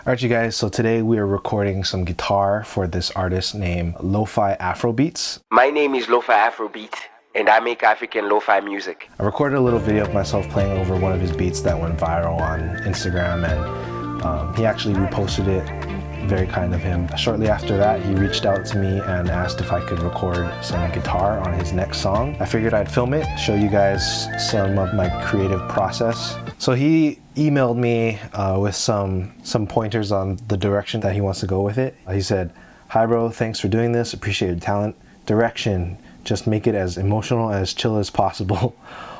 Alright you guys, so today we are recording some guitar for this artist named Lofi Afrobeats. My name is Lofi Afrobeats and I make African lo-fi music. I recorded a little video of myself playing over one of his beats that went viral on Instagram, and he actually reposted it. Very kind of him. Shortly after that, he reached out to me and asked if I could record some guitar on his next song. I figured I'd film it, show you guys some of my creative process. So he emailed me with some pointers on the direction that he wants to go with it. He said, "Hi bro, thanks for doing this, appreciate your talent. Direction, just make it as emotional and as chill as possible.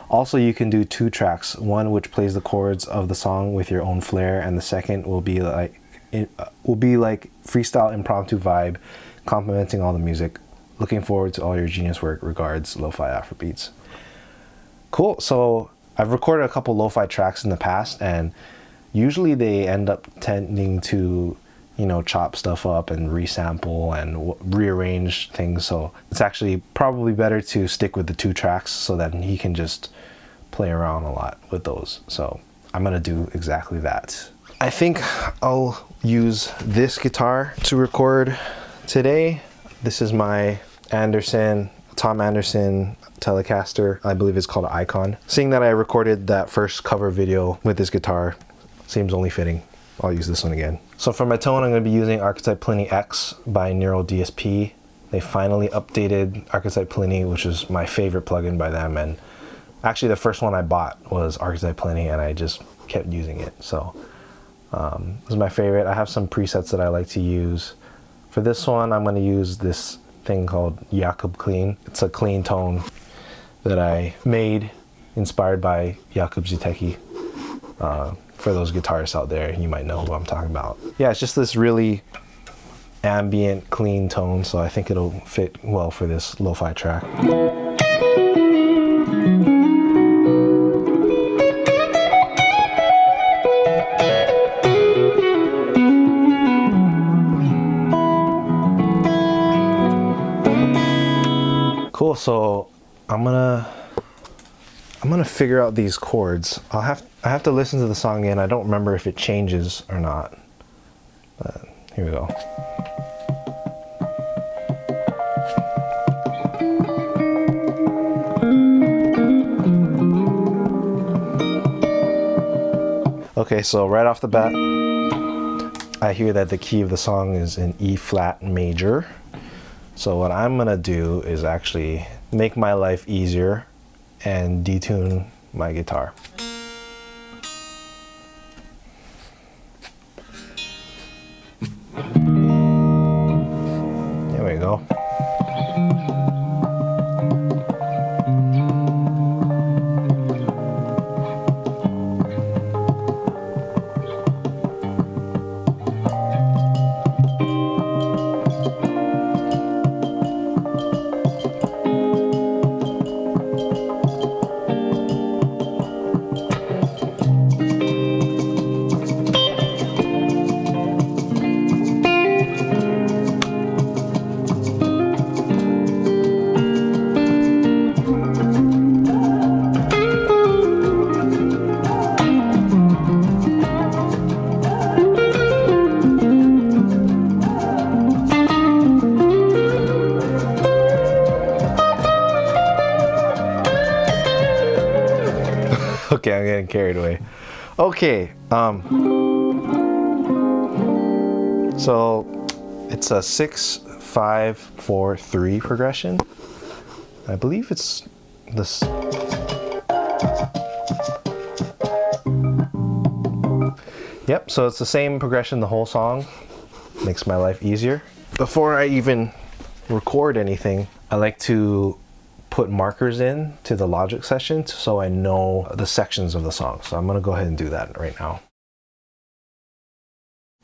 Also, you can do 2 tracks, one which plays the chords of the song with your own flair, and the second will be like freestyle impromptu vibe, complementing all the music. Looking forward to all your genius work. Regards, Lofi Afrobeats." Cool. So I've recorded a couple lo-fi tracks in the past, and usually they end up tending to, you know, chop stuff up and resample and rearrange things. So it's actually probably better to stick with the 2 tracks so that he can just play around a lot with those. So I'm gonna do exactly that. I think I'll use this guitar to record today. This is my Tom Anderson Telecaster. I believe it's called Icon. Seeing that I recorded that first cover video with this guitar, seems only fitting. I'll use this one again. So for my tone, I'm going to be using Archetype Pliny X by Neural DSP. They finally updated Archetype Pliny, which is my favorite plugin by them. And actually the first one I bought was Archetype Pliny, and I just kept using it. So this is my favorite. I have some presets that I like to use. For this one, I'm going to use this thing called Jakub Clean. It's a clean tone that I made inspired by Jakub Ziteki. For those guitarists out there, you might know who I'm talking about. Yeah, it's just this really ambient, clean tone, so I think it'll fit well for this lo-fi track. Cool, so I'm gonna figure out these chords. I have to listen to the song again. I don't remember if it changes or not, but here we go. Okay, so right off the bat, I hear that the key of the song is in E flat major. So what I'm gonna do is actually make my life easier and detune my guitar. There we go. Okay, I'm getting carried away. Okay, so it's a 6-5-4-3 progression. I believe it's this. Yep, so it's the same progression the whole song. Makes my life easier. Before I even record anything, I like to put markers in to the Logic session so I know the sections of the song. So I'm gonna go ahead and do that right now.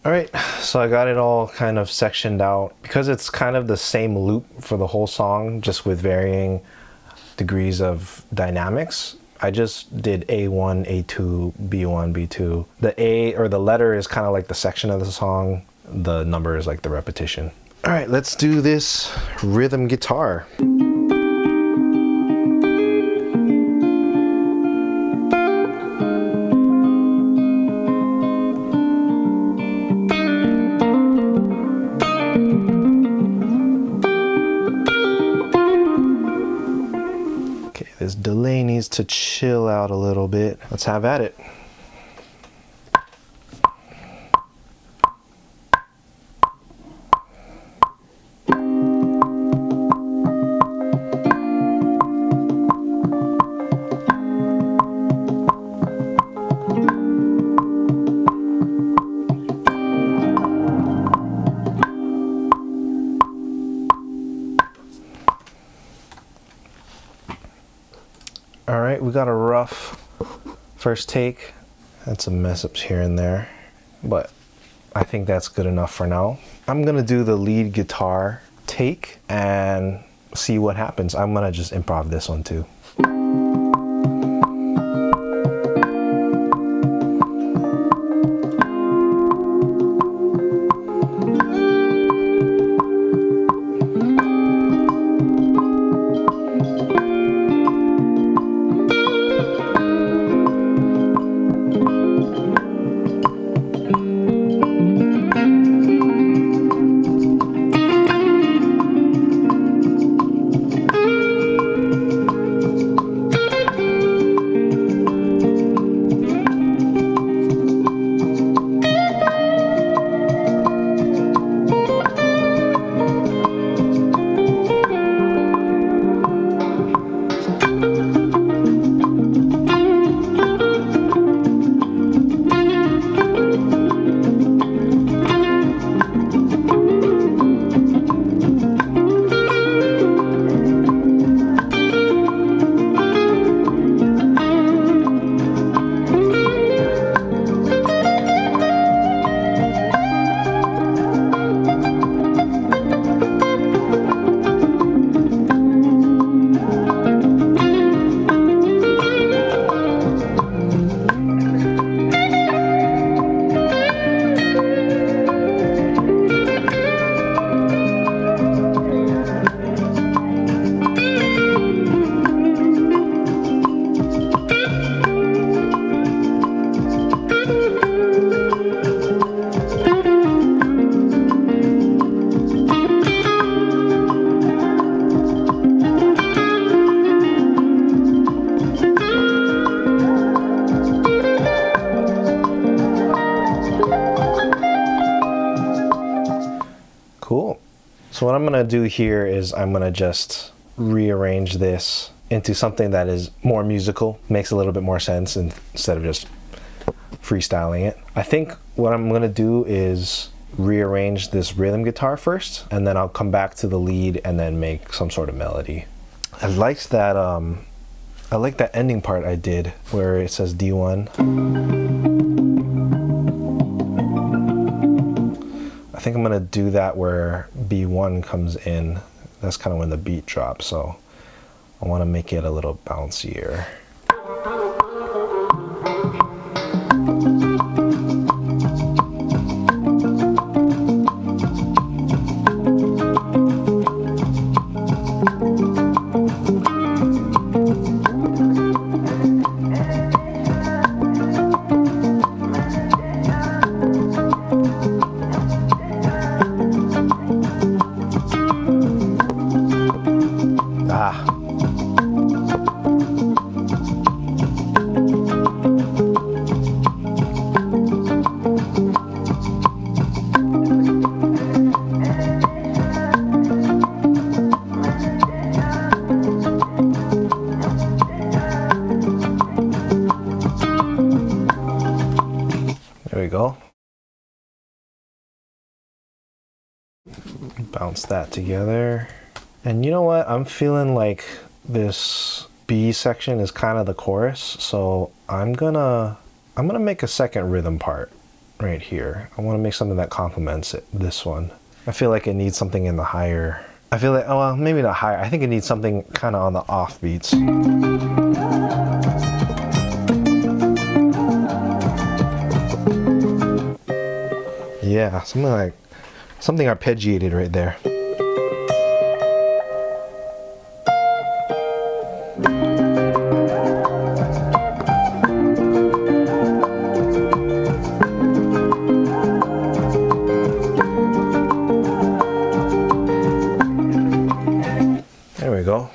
All right, so I got it all kind of sectioned out. Because it's kind of the same loop for the whole song, just with varying degrees of dynamics, I just did A1, A2, B1, B2. The A, or the letter, is kind of like the section of the song. The number is like the repetition. All right, let's do this rhythm guitar. needs to chill out a little bit. Let's have at it. All right, we got a rough first take. Had some mess ups here and there, but I think that's good enough for now. I'm gonna do the lead guitar take and see what happens. I'm gonna just improv this one too. Cool. So what I'm gonna do here is I'm gonna just rearrange this into something that is more musical, makes a little bit more sense instead of just freestyling it. I think what I'm gonna do is rearrange this rhythm guitar first, and then I'll come back to the lead and then make some sort of melody. I like that ending part I did where it says D1. I think I'm gonna do that where B1 comes in. That's kind of when the beat drops, so I want to make it a little bouncier. There we go. Bounce that together. And you know what? I'm feeling like this B section is kind of the chorus, so I'm gonna make a second rhythm part right here. I want to make something that complements it. This one. I feel like it needs something in the higher. I feel like, oh well, maybe not higher. I think it needs something kind of on the off beats. Yeah, something arpeggiated right there. There we go.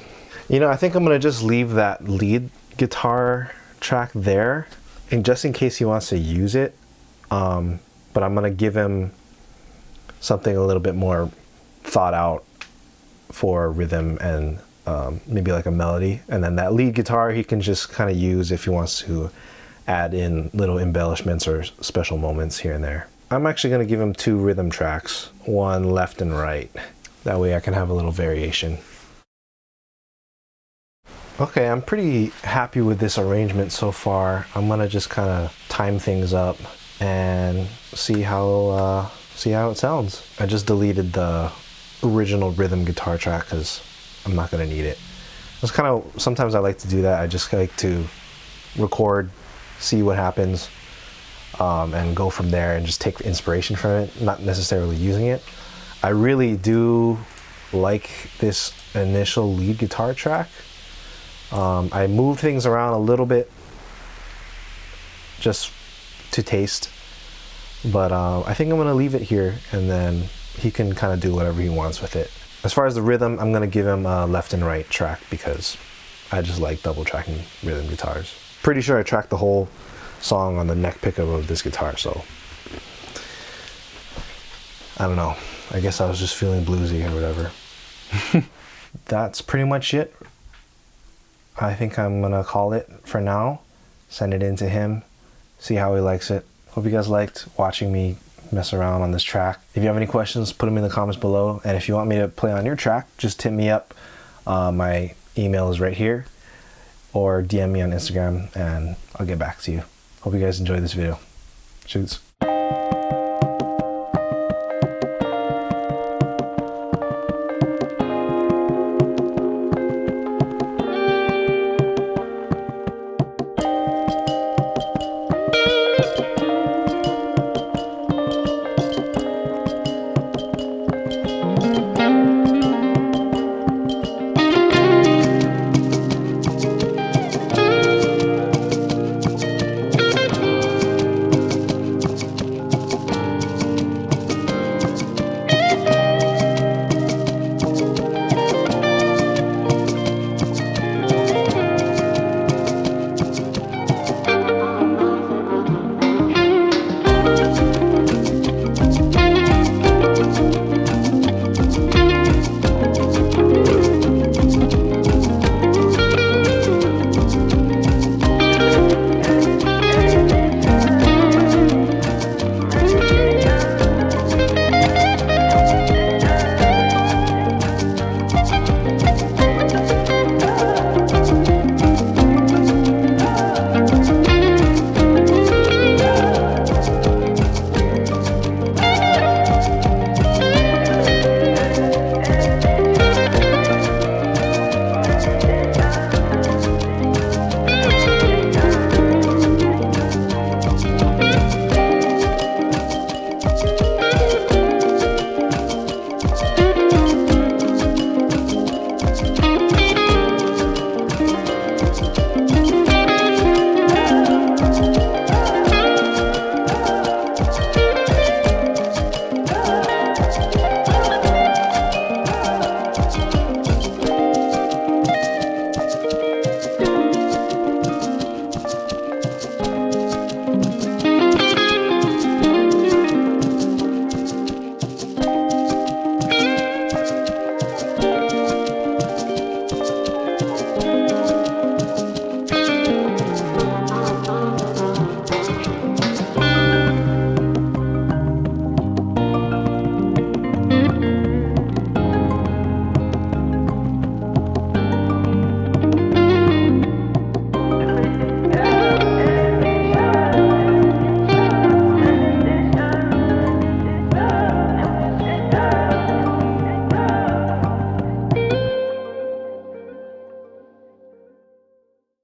You know, I think I'm gonna just leave that lead guitar track there, and just in case he wants to use it, but I'm gonna give him something a little bit more thought out for rhythm and maybe like a melody, and then that lead guitar he can just kind of use if he wants to add in little embellishments or special moments here and there. I'm actually going to give him 2 rhythm tracks, one left and right. That way I can have a little variation. Okay, I'm pretty happy with this arrangement so far. I'm gonna just kind of time things up and see how it sounds. I just deleted the original rhythm guitar track because I'm not gonna need it. It's kind of, sometimes I like to do that. I just like to record, see what happens, and go from there and just take inspiration from it, not necessarily using it. I really do like this initial lead guitar track. I moved things around a little bit just to taste, but I think I'm gonna leave it here and then he can kind of do whatever he wants with it. As far as the rhythm, I'm gonna give him a left and right track because I just like double tracking rhythm guitars. Pretty sure I tracked the whole song on the neck pickup of this guitar, so I don't know. I guess I was just feeling bluesy or whatever. That's pretty much it. I think I'm gonna call it for now. Send it in to him, see how he likes it. Hope you guys liked watching me mess around on this track. If you have any questions, put them in the comments below. And if you want me to play on your track, just hit me up. My email is right here, or DM me on Instagram and I'll get back to you. Hope you guys enjoyed this video. Shoots.